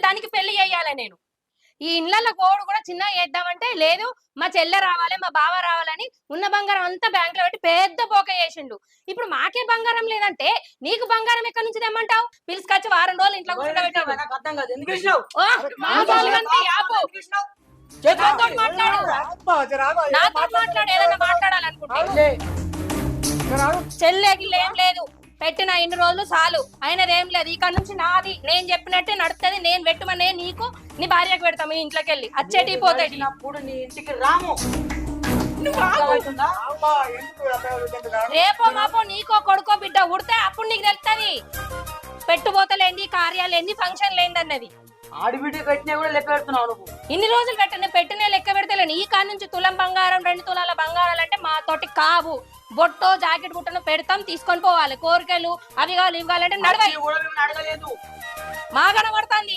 దానికి పెళ్లి చేయాలి నేను. ఈ ఇళ్లలో గోడు కూడా చిన్నగా చేద్దామంటే లేదు, మా చెల్లె రావాలి, మా బావ రావాలని ఉన్న బంగారం అంతా బ్యాంక్ లో పెట్టి పెద్ద పోక చేసిండు. ఇప్పుడు మాకే బంగారం లేదంటే నీకు బంగారం ఎక్కడి నుంచి తెమ్మంటావు? పిలుచుకొచ్చి వారం రోజులు ఇంట్లో కూర్చోబెట్టావు. మాట్లాడు, ఏదైనా మాట్లాడాలనుకుంటే. చెల్లెకి ఏం లేదు, పెట్టిన ఇన్ని రోజులు చాలు, అయినదేం లేదు. ఇక్కడ నుంచి నాది, నేను చెప్పినట్టే నడుస్తుంది. నేను పెట్టమనే నీకు నీ భార్యకు పెడతాము ఈ ఇంట్లోకి వెళ్ళి అచ్చేటి పోతాయి. నీ ఇంటికి రాము. రేపో మాపో నీకో కొడుకో బిడ్డ ఉడితే అప్పుడు నీకు తెలుస్తుంది పెట్టుబోతలేంది, కార్యాలేంది, ఫంక్షన్ లేంది అన్నది. ఆడిబిడ్డ పెట్టినా కూడా లెక్క పెడుతున్నావు నువ్వు. ఇన్ని రోజులు పెట్టిన లెక్క పెడతలేను. ఈ కాడ నుంచి తులం బంగారం 2 తులాల బంగారాలు అంటే మా తోటి కావు. బొట్టో జాకెట్ బుట్టను పెడతాం, తీసుకొని పోవాలి. కోరికలు అవి కావాలి ఇవి కావాలంటే నడవాలి. అడగలేదు మా కనబడుతుంది.